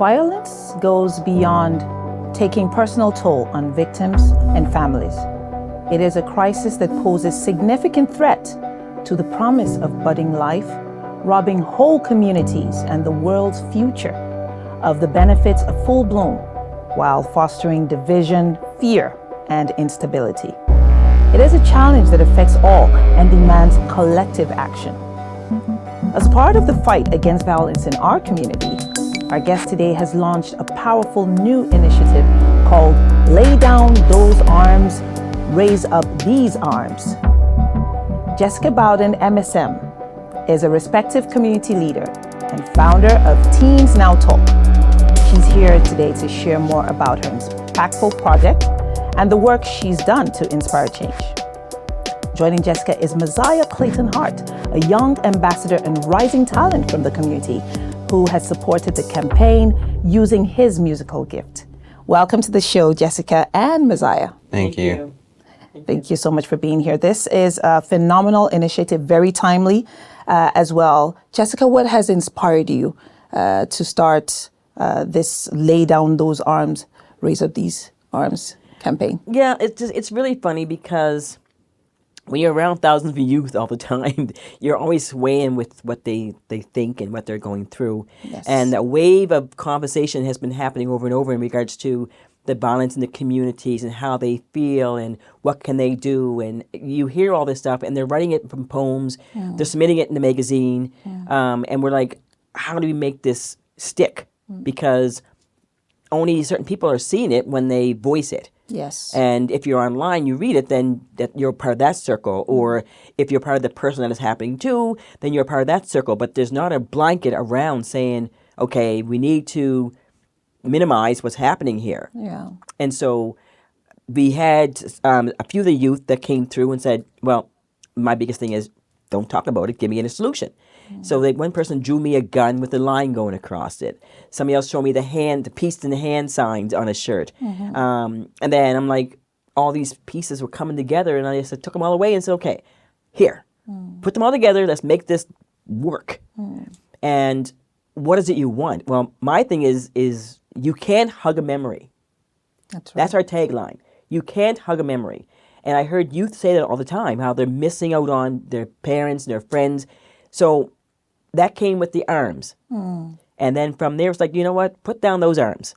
Violence goes beyond taking personal toll on victims and families. It is a crisis that poses significant threat to the promise of budding life, robbing whole communities and the world's future of the benefits of full bloom, while fostering division, fear, and instability. It is a challenge that affects all and demands collective action. As part of the fight against violence in our community, our guest today has launched a powerful new initiative called Lay Down Those Arms, Raise Up These Arms. Jessica Bowden, MSM, is a respective community leader and founder of Teens Now Talk. She's here today to share more about her impactful project and the work she's done to inspire change. Joining Jessica is Messiah Clayton Hart, a young ambassador and rising talent from the community who has supported the campaign using his musical gift. Welcome to the show, Jessica and Messiah. Thank you. Thank you so much for being here. This is a phenomenal initiative, very timely as well. Jessica, what has inspired you to start this Lay Down Those Arms, Raise Up These Arms campaign? Yeah, it's really funny because when you're around thousands of youth all the time, you're always swaying with what they think and what they're going through. Yes. And a wave of conversation has been happening over and over in regards to the violence in the communities and how they feel and what can they do. And you hear all this stuff and they're writing it from poems. They're submitting it in the magazine. And we're like, how do we make this stick? Because only certain people are seeing it when they voice it. Yes. And if you're online, you read it, then that you're part of that circle. Or if you're part of the person that is happening to, then you're part of that circle. But there's not a blanket around saying, okay, we need to minimize what's happening here. Yeah. And so we had a few of the youth that came through and said, well, my biggest thing is don't talk about it, give me a solution. So one person drew me a gun with a line going across it. Somebody else showed me the piece in the hand signs on a shirt. And then I'm like, all these pieces were coming together, and I just took them all away and said, okay, here, put them all together, let's make this work. And what is it you want? Well, my thing is you can't hug a memory. That's right. That's our tagline. You can't hug a memory. And I heard youth say that all the time, how they're missing out on their parents, their friends. So that came with the arms. And then from there, it's like, you know what? Put down those arms.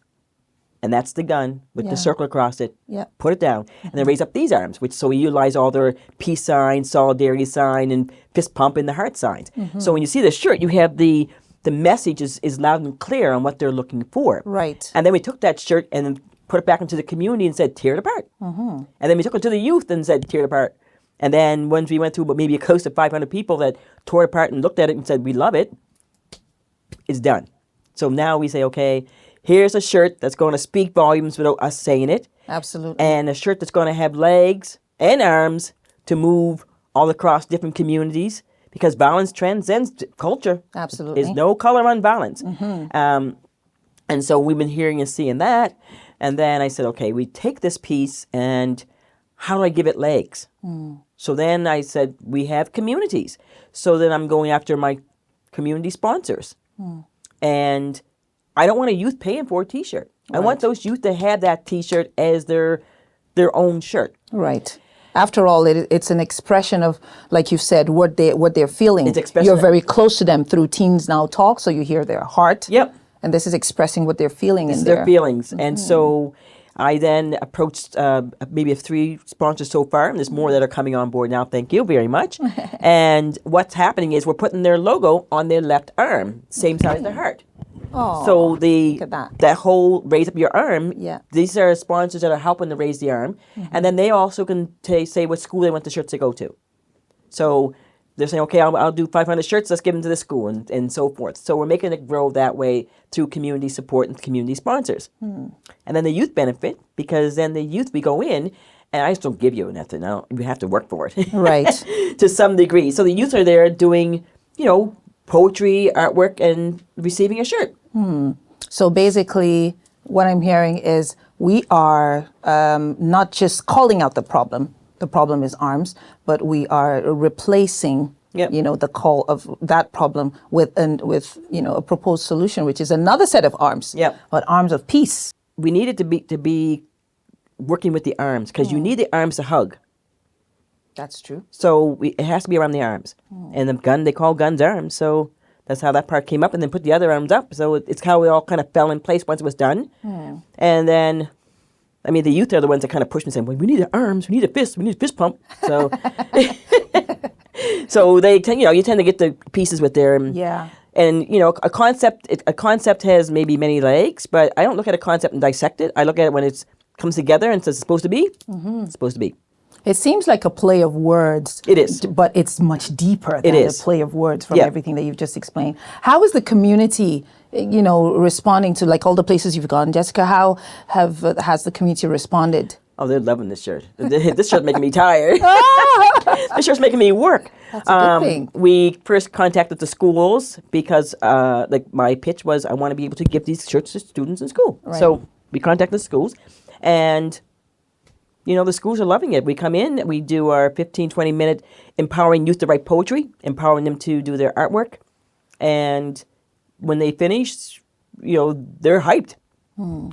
And that's the gun with the circle across it. Yeah. Put it down. And then raise up these arms, so we utilize all their peace signs, solidarity sign, and fist pump and the heart signs. So when you see the shirt, you have the message is loud and clear on what they're looking for. Right. And then we took that shirt and then put it back into the community and said, tear it apart. And then we took it to the youth and said, tear it apart. And then once we went through maybe a close to 500 people that tore it apart and looked at it and said, we love it, it's done. So now we say, okay, here's a shirt that's going to speak volumes without us saying it. Absolutely. And a shirt that's going to have legs and arms to move all across different communities, because violence transcends culture. Absolutely. There's no color on violence. And so we've been hearing and seeing that. And then I said, okay, we take this piece and how do I give it legs? So then I said, we have communities. So then I'm going after my community sponsors. And I don't want a youth paying for a T-shirt. I want those youth to have that T-shirt as their own shirt. Right. After all, it's an expression of, like you said, what they're feeling. It's expression. You're very close to them through Teens Now Talk, so you hear their heart. Yep. And this is expressing what they're feeling in Their feelings. And so I then approached maybe 3 sponsors so far, and there's more that are coming on board now. Thank you very much. And what's happening is we're putting their logo on their left arm, same size as their heart. Oh, So look at that. that whole raise up your arm, Yeah. these are sponsors that are helping to raise the arm. And then they also can say what school they want the shirts to go to. So they're saying, okay, I'll do 500 shirts, let's give them to the school, and so forth. So we're making it grow that way through community support and community sponsors. And then the youth benefit, because then the youth, we go in, and I just don't give you nothing. We have to work for it. Right. To some degree. So the youth are there doing, poetry, artwork, and receiving a shirt. So basically, what I'm hearing is we are not just calling out the problem is arms, but we are replacing Yep. the call of that problem with a proposed solution, which is another set of arms. Yep. But arms of peace. We need it to be working with the arms, because you need the arms to hug. That's true. So it has to be around the arms. And the gun, they call guns arms. So that's how that part came up, and then put the other arms up. So it's how it all kind of fell in place once it was done. And then, I mean, the youth are the ones that kind of pushed me, saying, well, we need the arms, we need a fist, we need a fist pump. So so they tend, you tend to get the pieces with their... Yeah. And, a concept has maybe many legs, but I don't look at a concept and dissect it. I look at it when it comes together and says it's supposed to be. It's supposed to be. It seems like a play of words. It is. But it's much deeper than a play of words from everything that you've just explained. How is the community, responding to like all the places you've gone? Jessica, how has the community responded? Oh, they're loving this shirt. This shirt's making me tired. This shirt's making me work. That's a good thing. We first contacted the schools because my pitch was I want to be able to give these shirts to students in school. Right. So we contacted the schools, and the schools are loving it. We come in, we do our 15, 20-minute empowering youth to write poetry, empowering them to do their artwork. And when they finish, they're hyped.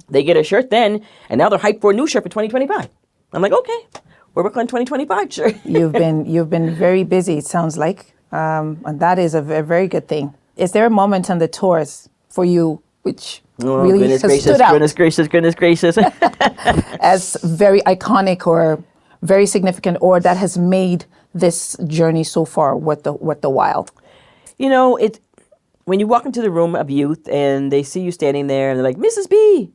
They get a shirt then, and now they're hyped for a new shirt for 2025. I'm like, okay, we're working on 2025 shirt. You've been very busy, it sounds like, and that is a very good thing. Is there a moment on the tours for you which really has stood out Goodness gracious. as very iconic or very significant, or that has made this journey so far worth the while? When you walk into the room of youth and they see you standing there and they're like, Mrs. B,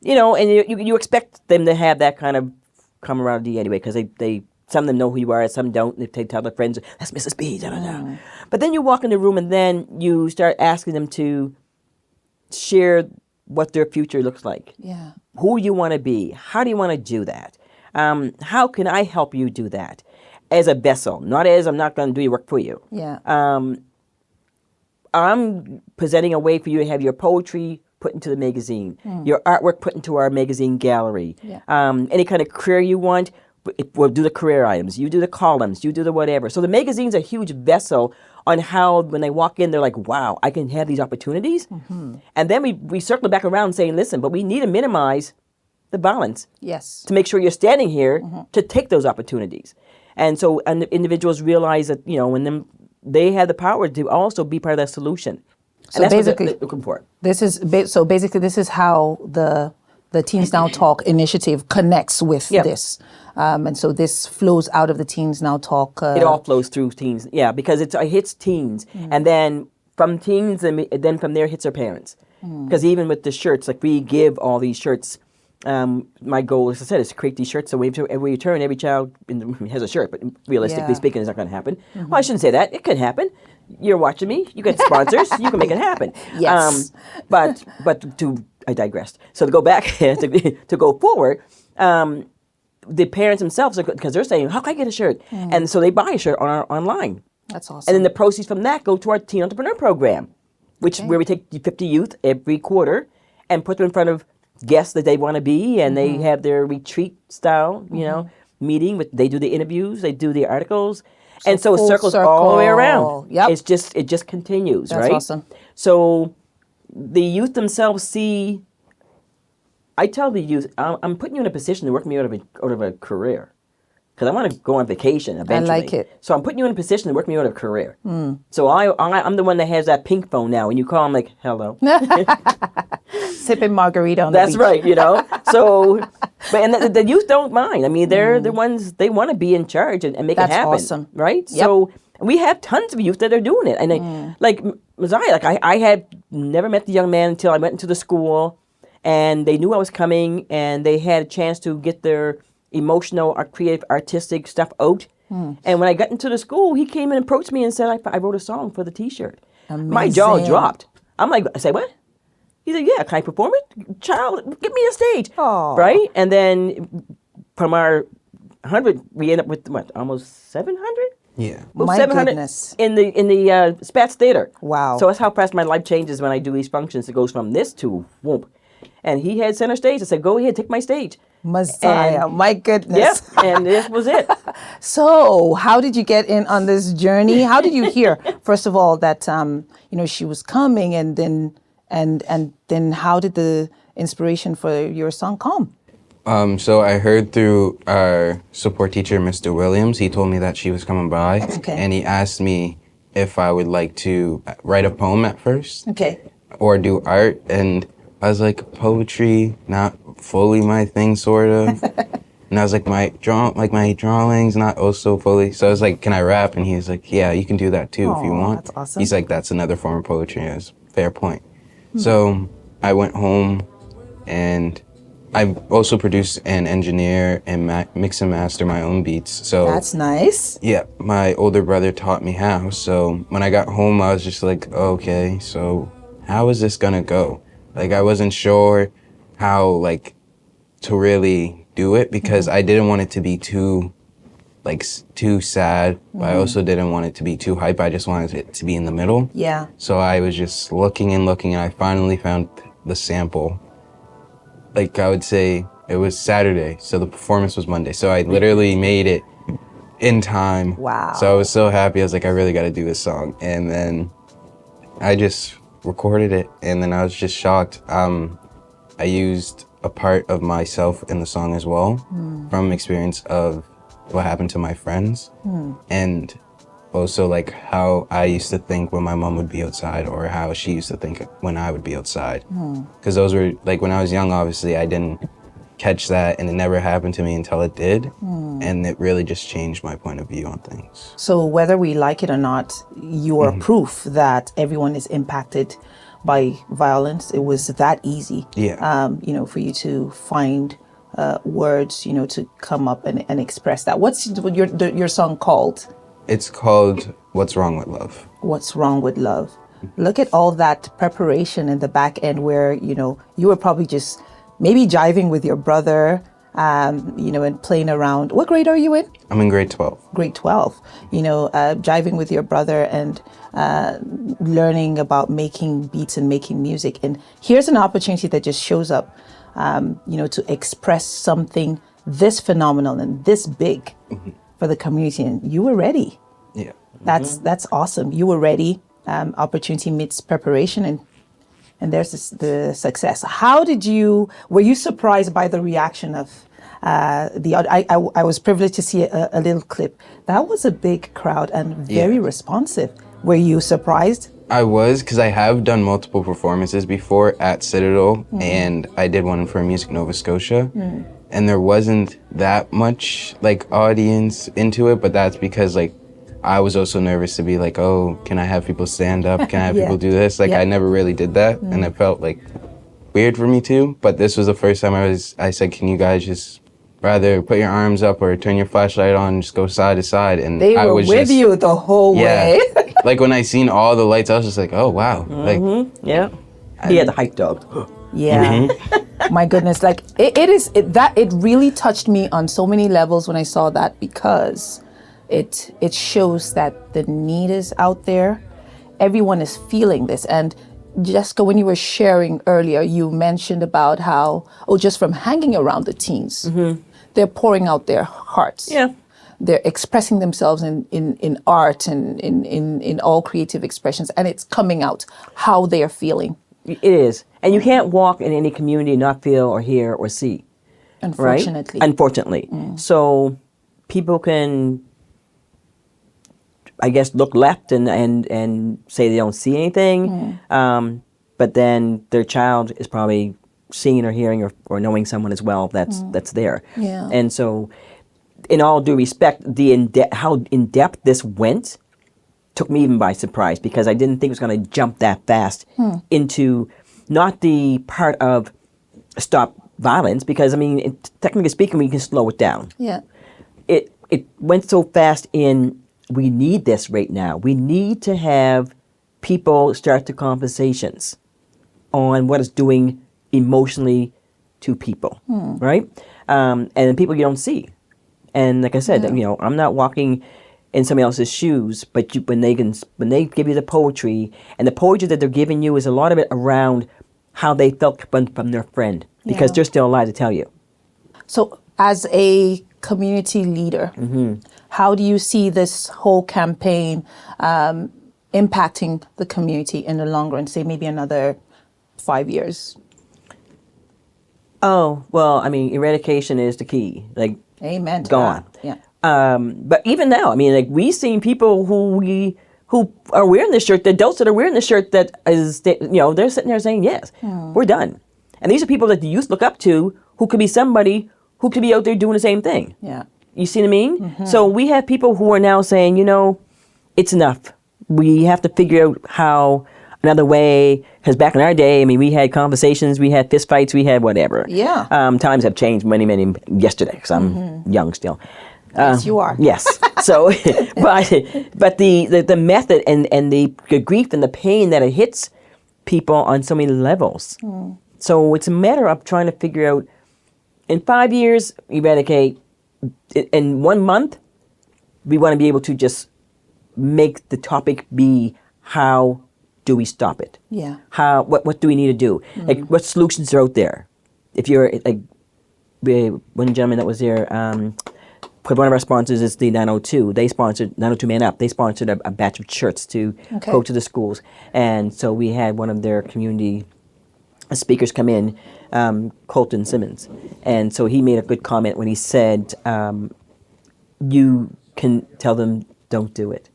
and you expect them to have that kind of camaraderie anyway, because they some of them know who you are, some don't. They tell their friends, that's Mrs. B, da, da, da. But then you walk in the room and then you start asking them to share what their future looks like. Yeah. Who you want to be. How do you want to do that? How can I help you do that? As a vessel, not as I'm not going to do your work for you. Yeah. I'm presenting a way for you to have your poetry put into the magazine, your artwork put into our magazine gallery. Yeah. Any kind of career you want, we'll do the career items. You do the columns, you do the whatever. So the magazine's a huge vessel on how when they walk in, they're like, wow, I can have these opportunities. And then we circle back around saying, listen, but we need to minimize the balance. Yes. To make sure you're standing here to take those opportunities. And so individuals realize that, when they have the power to also be part of that solution. So and that's basically, what they're looking for. This is how the Teens Now Talk initiative connects with this. And so this flows out of the Teens Now Talk. It all flows through teens, because it hits teens. And then from teens, and then from there hits their parents. Because even with the shirts, like we give all these shirts, my goal, as I said, is to create these shirts so every turn, every child has a shirt, but realistically speaking, it's not going to happen. Well, I shouldn't say that. It could happen. You're watching me. You get sponsors. You can make it happen. Yes. But I digressed. So to go back, to go forward, the parents themselves, because they're saying, how can I get a shirt? And so they buy a shirt online. That's awesome. And then the proceeds from that go to our Teen Entrepreneur Program, where we take 50 youth every quarter and put them in front of guests that they want to be, and they have their retreat style, meeting. They do the interviews, they do the articles, and so it circles all the way around. Yep. It just continues, That's right? awesome. So the youth themselves see. I tell the youth, I'm putting you in a position to work me out of a career, because I want to go on vacation eventually. I like it. So I'm putting you in a position to work me out of a career. So I'm the one that has that pink phone now. When you call, I'm like, hello. Sipping margarita on the That's beach. right, So, but the youth don't mind. I mean, they're the ones, they want to be in charge and make it happen. That's awesome. Right? Yep. So we have tons of youth that are doing it. And like Messiah, I had never met the young man until I went into the school, and they knew I was coming, and they had a chance to get their emotional or creative artistic stuff out. And when I got into the school, he came and approached me and said, I wrote a song for the T-shirt. Amazing. My jaw dropped. I'm like, I say, what? He said, yeah, can I perform it? Child, get me a stage. Aw. Right? And then from our 100, we end up with, what, almost 700? Yeah. Well, My 700 goodness. in the Spats Theater. Wow. So that's how fast my life changes when I do these functions. It goes from this to whoop. and he had center stage. I said, "Go ahead, take my stage." Messiah, my goodness. Yep, and this was it. So, how did you get in on this journey? How did you hear, first of all, that she was coming, and then how did the inspiration for your song come? So I heard through our support teacher, Mr. Williams. He told me that she was coming by, Okay. and he asked me if I would like to write a poem at first Okay. or do art, and I was like, poetry, not fully my thing, sort of. And I was like, my drawings, not also fully. So I was like, can I rap? And he was like, yeah, you can do that too if you Aw, want. that's awesome. He's like, that's another form of poetry. And it was fair point. So I went home, and I also produce and engineer and mix and master my own beats. So That's nice. yeah, my older brother taught me how. So when I got home, I was just like, okay, so how is this gonna go? Like, I wasn't sure how, like, to really do it, because I didn't want it to be too, like, too sad, but I also didn't want it to be too hype. I just wanted it to be in the middle. Yeah. So I was just looking, and I finally found the sample. Like, I would say it was Saturday, so the performance was Monday. So I literally made it in time. Wow. So I was so happy. I was like, I really got to do this song. And then I just recorded it, and then I was just shocked. I used a part of myself in the song as well, from experience of what happened to my friends, and also like how I used to think when my mom would be outside, or how she used to think when I would be outside. Because those were, like, when I was young, obviously I didn't catch that, and it never happened to me until it did, and it really just changed my point of view on things. So whether we like it or not, you are proof that everyone is impacted by violence. It was that easy, Yeah. for you to find words, to come up and express that. What's your song called? It's called What's Wrong with Love. What's Wrong with Love? Look at all that preparation in the back end where, you were probably just maybe jiving with your brother, and playing around. What grade are you in? I'm in grade 12. Grade 12, jiving with your brother and learning about making beats and making music. And here's an opportunity that just shows up, to express something this phenomenal and this big for the community. And you were ready. Yeah. That's awesome. You were ready. Opportunity meets preparation, and there's the success. Were you surprised by the reaction of I was privileged to see a little clip. That was a big crowd and very responsive. Were you surprised? I was, because I have done multiple performances before at Citadel, and I did one for Music Nova Scotia, and there wasn't that much, like, audience into it, but that's because, like, I was also nervous to be like, oh, can I have people stand up? Can I have people do this? Like, I never really did that, and it felt, like, weird for me too, but this was the first time I said, can you guys just rather put your arms up or turn your flashlight on and just go side to side? And They I were was with you the whole way. Like, when I seen all the lights, I was just like, oh, wow. Like, Yeah. He had the hype dog. Yeah. My goodness. Like it really touched me on so many levels when I saw that, because it shows that the need is out there. Everyone is feeling this. And Jessica, when you were sharing earlier, you mentioned about how, just from hanging around the teens, they're pouring out their hearts. Yeah. They're expressing themselves in art and in all creative expressions, and it's coming out how they are feeling. It is. And you can't walk in any community and not feel or hear or see. Unfortunately. Right? Unfortunately. So people can, I guess, look left and say they don't see anything. But then their child is probably seeing or hearing or knowing someone as well that's there. Yeah. And so, in all due respect, how in-depth this went took me even by surprise, because I didn't think it was going to jump that fast into not the part of stop violence, because, I mean, technically speaking, we can slow it down. Yeah. It went so fast in, we need this right now. We need to have people start the conversations on what it's doing emotionally to people, right? And people you don't see. And like I said, I'm not walking in somebody else's shoes, but when they give you the poetry, and the poetry that they're giving you is a lot of it around how they felt from their friend, because Yeah. they're still alive to tell you. So, as a community leader, how do you see this whole campaign impacting the community in the long run? Say maybe another 5 years. Oh, well, I mean, eradication is the key. Like, Amen. To gone. that. Yeah. But even now, I mean, like, we've seen people who are wearing this shirt, the adults that are wearing the shirt that is, they're sitting there saying, yes, we're done. And these are people that the youth look up to, who could be somebody who could be out there doing the same thing. Yeah. You see what I mean? So we have people who are now saying, it's enough. We have to figure out how another way, because back in our day, I mean, we had conversations, we had fist fights, we had whatever. Yeah. Times have changed many yesterday, because I'm young still. Yes, you are. Yes. So, but the method and the grief and the pain that it hits people on so many levels. So it's a matter of trying to figure out, in 5 years, eradicate. In 1 month, we want to be able to just make the topic be, how do we stop it? Yeah. What do we need to do? Like, what solutions are out there? If you're like, one gentleman that was there, one of our sponsors is the 902. They sponsored 902 Man Up. They sponsored a batch of shirts to go to the schools, and so we had one of their community speakers come in, Colton Simmons, and so he made a good comment when he said, "You can tell them don't do it.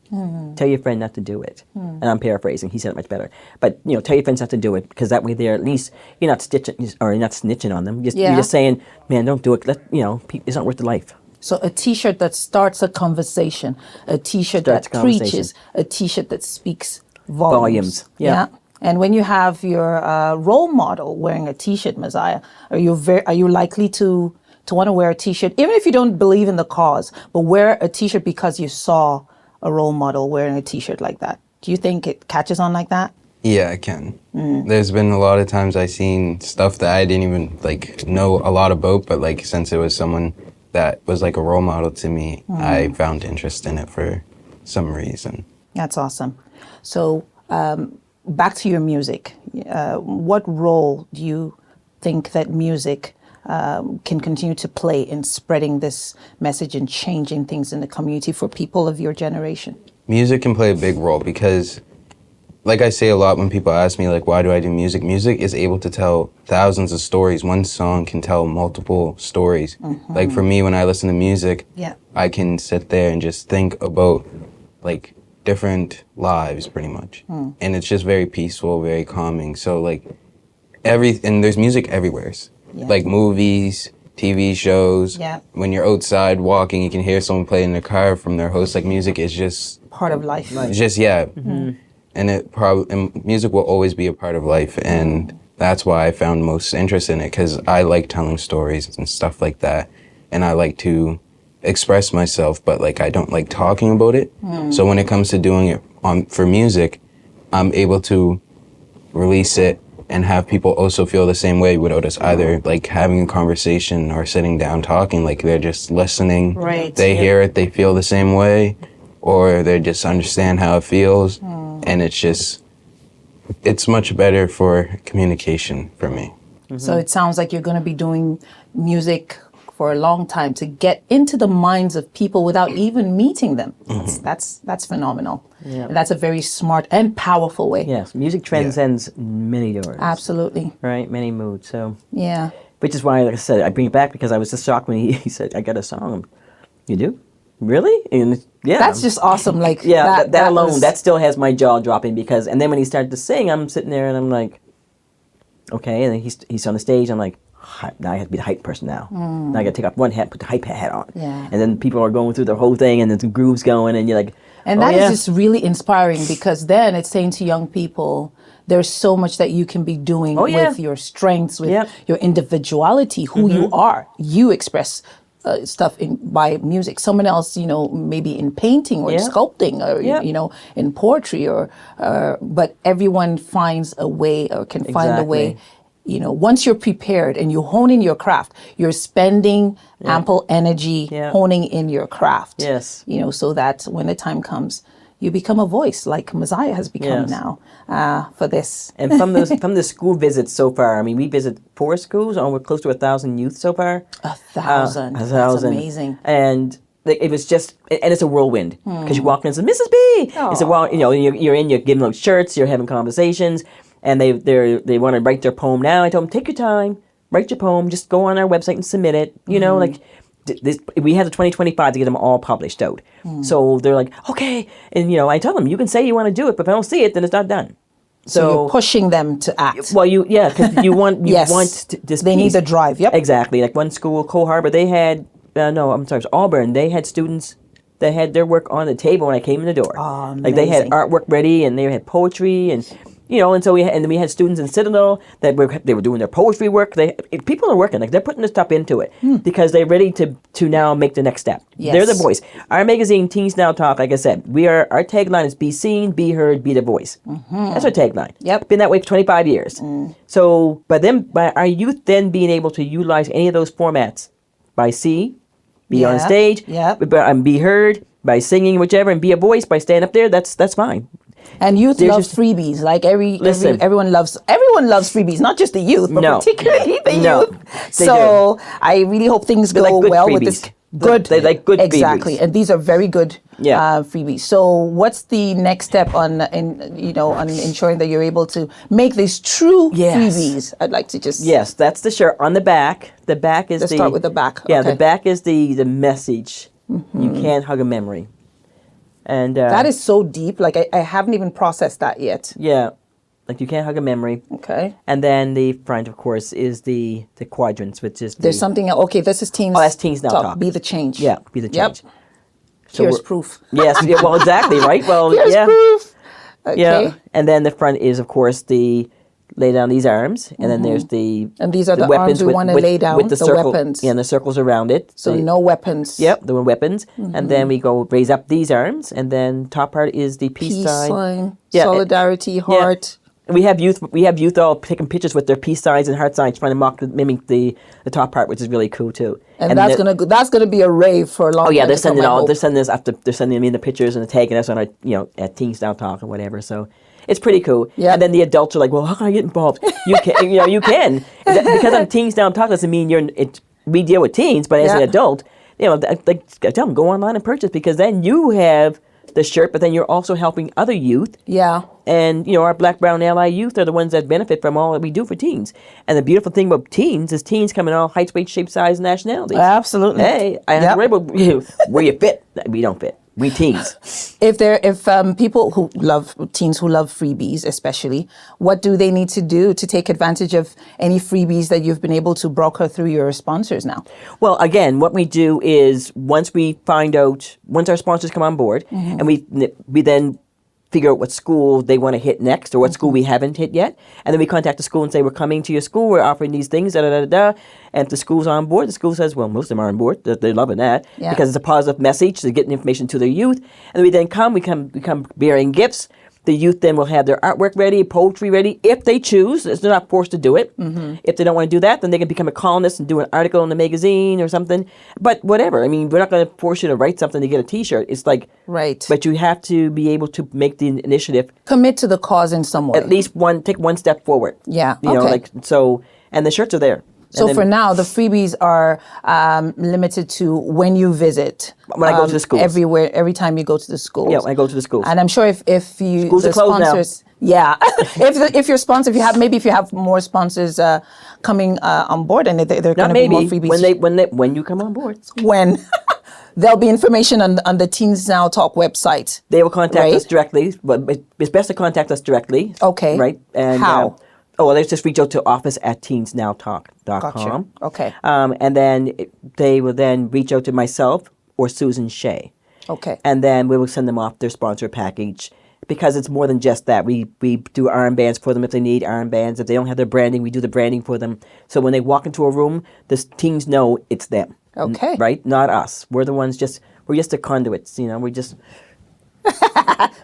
Tell your friend not to do it." And I'm paraphrasing. He said it much better. But tell your friends not to do it, because that way they're at least, you're not stitching or you're not snitching on them. You're just saying, man, don't do it. It's not worth the life. So a T-shirt that starts a conversation, a T-shirt that preaches, a T-shirt that speaks volumes. Yeah. And when you have your role model wearing a T-shirt, Messiah, are you likely to want to wear a T-shirt, even if you don't believe in the cause, but wear a T-shirt because you saw a role model wearing a T-shirt like that? Do you think it catches on like that? Yeah, I can. There's been a lot of times I've seen stuff that I didn't even know a lot about, but since it was someone that was like a role model to me, I found interest in it for some reason. That's awesome. So back to your music. What role do you think that music can continue to play in spreading this message and changing things in the community for people of your generation? Music can play a big role because, like I say a lot when people ask me, why do I do music? Music is able to tell thousands of stories. One song can tell multiple stories. Like for me, when I listen to music, I can sit there and just think about different lives pretty much. And it's just very peaceful, very calming. So and there's music everywhere. Like movies, TV shows. When you're outside walking, you can hear someone play in the car from their host. Music is just part of life. It's just, and music will always be a part of life, and that's why I found most interest in it, because I like telling stories and stuff like that, and I like to express myself, but I don't like talking about it. So when it comes to doing it for music, I'm able to release it and have people also feel the same way without us either having a conversation or sitting down talking. They're just listening. Right. They hear it, they feel the same way, or they just understand how it feels. And it's much better for communication for me. So it sounds like you're going to be doing music for a long time to get into the minds of people without even meeting them. That's phenomenal. Yeah. That's a very smart and powerful way. Yes, music transcends many doors. Absolutely. Right, many moods. So Yeah. which is why, like I said, I bring it back because I was just shocked when he said, "I got a song." You do? Really? And That's just awesome. That alone, that still has my jaw dropping, because, and then when he started to sing, I'm sitting there and I'm like, okay, and then he's on the stage, I'm like, now I have to be the hype person now. Now I got to take off one hat, put the hype hat on. Yeah. And then people are going through the whole thing, and then the groove's going, and you're like, And that is just really inspiring, because then it's saying to young people, there's so much that you can be doing with your strengths, with your individuality, who you are. You express stuff by music. Someone else, maybe in painting or in sculpting or, in poetry but everyone finds a way or can find a way. Once you're prepared and you hone in your craft, you're spending ample energy honing in your craft. Yes. So that when the time comes, you become a voice like Messiah has become Yes. now for this. And from those from the school visits so far, I mean, we visit 4 schools, and we're close to 1,000 youth so far. 1,000. A That's thousand. amazing. And it was just, and it's a whirlwind because you walk in and say, Mrs. B. It's a while, you're giving them shirts, you're having conversations, and they want to write their poem now. I told them, take your time, write your poem, just go on our website and submit it. You know, like this, we had the 2025 to get them all published out. So they're like, okay, and I tell them, you can say you want to do it, but if I don't see it, then it's not done. So you're pushing them to act. Well, because you want Yes. this. They need piece. the drive. Yep. Exactly. Like one school, Cole Harbor, they had no, I'm sorry, it was Auburn. They had students that had their work on the table when I came in the door. Oh, like they had amazing. artwork ready, and they had poetry, and and so we had students in Citadel that they were doing their poetry work. People are working, like they're putting this stuff into it because they're ready to now make the next step. Yes. They're the voice. Our magazine, Teens Now Talk, like I said, our tagline is "Be seen, be heard, be the voice." That's our tagline. Yep. Been that way for 25 years. So, by our youth then being able to utilize any of those formats, by be on Yeah, stage, yeah. Be heard, by singing, whichever, and be a voice, by standing up there, that's fine. And youth There's love just- freebies. Like Listen. everyone loves freebies, not just the youth, but No. particularly the No, youth. they So I really hope things They go like good well with this. freebies. Good, They like good exactly, freebies. and these are very good Yeah. freebies. So what's the next step on ensuring that you're able to make these true Yes. freebies? I'd like to just Yes, that's the shirt. On the back is Let's the... start with the back. Yeah, Okay. the back is the message. You can't hug a memory. And... that is so deep. Like I haven't even processed that yet. Yeah, like you can't hug a memory. Okay. And then the front, of course, is the quadrants, which is There's something else. Okay, this is teens. Oh, that's Teens Now Talk. Be the change. Yeah, be the Yep. change. So Here's we're- proof. Yes, yeah, well, exactly, right? Well, Here's yeah. proof. Okay. Yeah, and then the front is, of course, the lay down these arms, and then there's the And these are the arms we wanna lay down, with the the circle, weapons. yeah, and the circles around it. So The- no weapons. Yep, the weapons, and then we go raise up these arms, and then top part is the peace, Peace sign, Yeah, solidarity, heart. We have youth all taking pictures with their peace signs and heart signs, trying to mimic the top part, which is really cool too. And that's gonna be a rave for a long Oh yeah, time they're to come, sending I all. hope. They're sending us after. They're sending me the pictures and the tagging us on our, at Teens Now Talk or whatever. So it's pretty cool. Yeah. And then the adults are like, "Well, how can I get involved?" You can. You can. Because on Teens Now Talk doesn't mean we deal with teens, but as an Yeah. adult, like I tell them, go online and purchase, because then you have the shirt, but then you're also helping other youth. Yeah. And our Black, Brown Ally youth are the ones that benefit from all that we do for teens. And the beautiful thing about teens is teens come in all heights, weight, shape, size, and nationalities. Absolutely. Hey, I have Yep. to worry about where you fit. We don't fit. We teens. If people teens who love freebies, especially, what do they need to do to take advantage of any freebies that you've been able to broker through your sponsors now? Well, again, what we do is once our sponsors come on board, and we then figure out what school they want to hit next, or what school we haven't hit yet, and then we contact the school and say, we're coming to your school, we're offering these things, da da da da. And if the school's on board, the school says, well, most of them are on board, they're loving that, Yeah. because it's a positive message to get information to their youth. And we then come bearing gifts. The youth then will have their artwork ready, poetry ready, if they choose. They're not forced to do it. If they don't want to do that, then they can become a columnist and do an article in the magazine or something. But whatever. I mean, we're not going to force you to write something to get a T-shirt. It's like, Right. but you have to be able to make the initiative, Commit to the cause in some way. at least take one step forward. Yeah, You know, okay. and the shirts are there. So And then for now, the freebies are limited to when you visit. When I go to the schools. Every time you go to the schools. Yeah, when I go to the schools. And I'm sure if you Schools the are closed now. sponsors, yeah, if your sponsor, if you have more sponsors coming on board, and they're Not going to be more maybe, freebies when you come on board. when there'll be information on the Teens Now Talk website. They will contact Right. us directly, but it's best to contact us directly. Okay. Right? And How? Let's just reach out to office@teensnowtalk.com. Gotcha. Okay. And then they will then reach out to myself or Susan Shea. Okay. And then we will send them off their sponsor package, because it's more than just that. We do armbands for them if they need armbands. If they don't have their branding, we do the branding for them. So when they walk into a room, the teens know it's them. Okay. Right? Not us. We're the ones we're just the conduits, we just...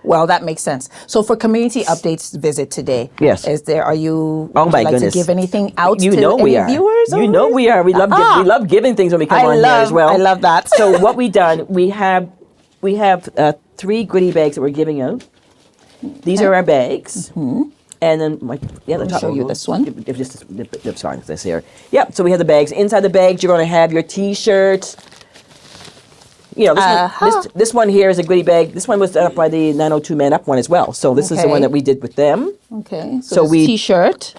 Well, that makes sense. So for community updates visit today, Yes. are you Oh would my you like goodness! to give anything out You to know we any are. viewers? You know we are. We love giving things when we come on here as well. I love that. So what we done, we have 3 goodie bags that we're giving out. These are our bags. And then the top. show you this one. If just sorry, this here. Yep. So we have the bags. Inside the bags, you're going to have your T-shirt. You know, this one here is a goodie bag. This one was done up by the 902 Man Up one as well. So this is the Okay. one that we did with them. Okay. So this we- T-shirt,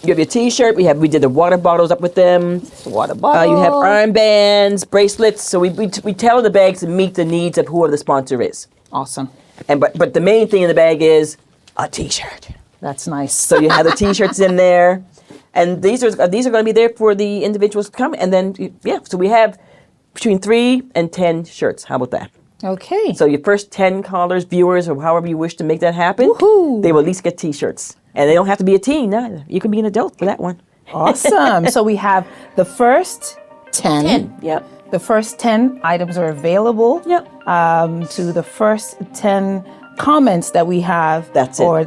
You have your T-shirt. We did the water bottles up with them. water bottle. You have armbands, bracelets. So we tailor the bags to meet the needs of whoever the sponsor is. Awesome. And but the main thing in the bag is a T-shirt. That's nice. So you have the T-shirts in there, and these are going to be there for the individuals to come. And then so we have between 3 and 10 shirts. How about that? Okay. So your first 10 callers, viewers, or however you wish to make that happen, Woohoo. they will at least get T-shirts, and they don't have to be a teen either. You can be an adult for that one. Awesome. So we have the first 10. Yep. The first 10 items are available. Yep. To the first 10 comments that we have. That's it. Or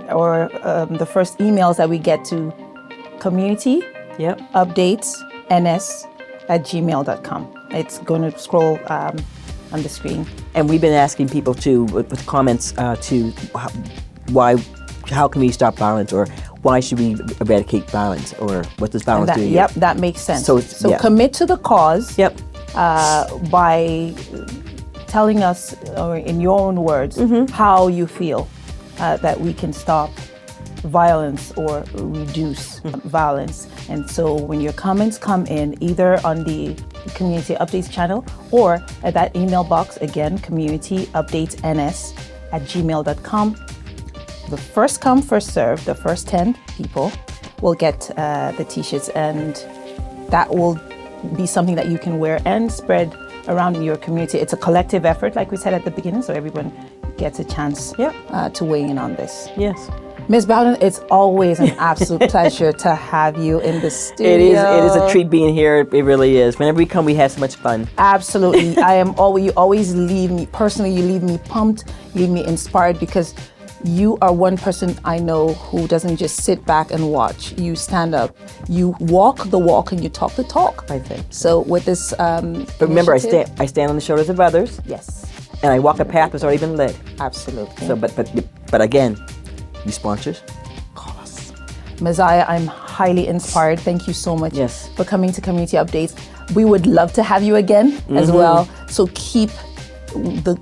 the first emails that we get to community Yep. updates ns@gmail.com. It's going to scroll on the screen. And we've been asking people to with comments to how can we stop violence, or why should we eradicate violence, or what does violence That, do to you? yep, that makes sense. So So, yeah. commit to the cause. Yep. By telling us, or in your own words, how you feel that we can stop violence or reduce violence. And so when your comments come in, either on the Community Updates channel or at that email box, again, communityupdatesns@gmail.com, the first come, first serve, the first 10 people will get the t-shirts, and that will be something that you can wear and spread around in your community. It's a collective effort, like we said at the beginning, so everyone gets a chance Yep. to weigh in on this. Yes. Ms. Bowden, it's always an absolute pleasure to have you in the studio. It is a treat being here. It really is. Whenever we come, we have so much fun. Absolutely. You always leave me, personally, you leave me pumped, you leave me inspired, because you are one person I know who doesn't just sit back and watch. You stand up, you walk the walk, and you talk the talk. I think. So with this But remember, initiative- I stand on the shoulders of others, Yes, and I walk a path that's already been led. absolutely. So, but again, you sponsors, call us. Messiah, I'm highly inspired. Thank you so much Yes. for coming to Community Updates. We would love to have you again as well. So keep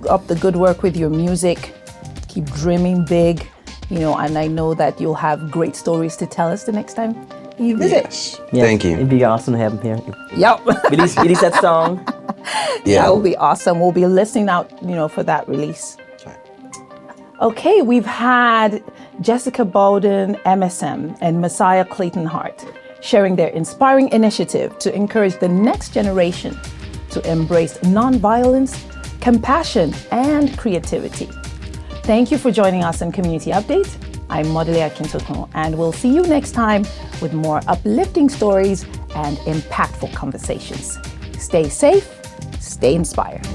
up the good work with your music. Keep dreaming big, and I know that you'll have great stories to tell us the next time you visit. Yes. Yes, Thank you. It'd be awesome to have him here. Yep. Release that song. Yeah. That will be awesome. We'll be listening out, for that release. Okay, we've had Jessica Bowden, MSM, and Messiah Clayton Hart sharing their inspiring initiative to encourage the next generation to embrace nonviolence, compassion, and creativity. Thank you for joining us on Community Update. I'm Modele Akintokono, and we'll see you next time with more uplifting stories and impactful conversations. Stay safe, stay inspired.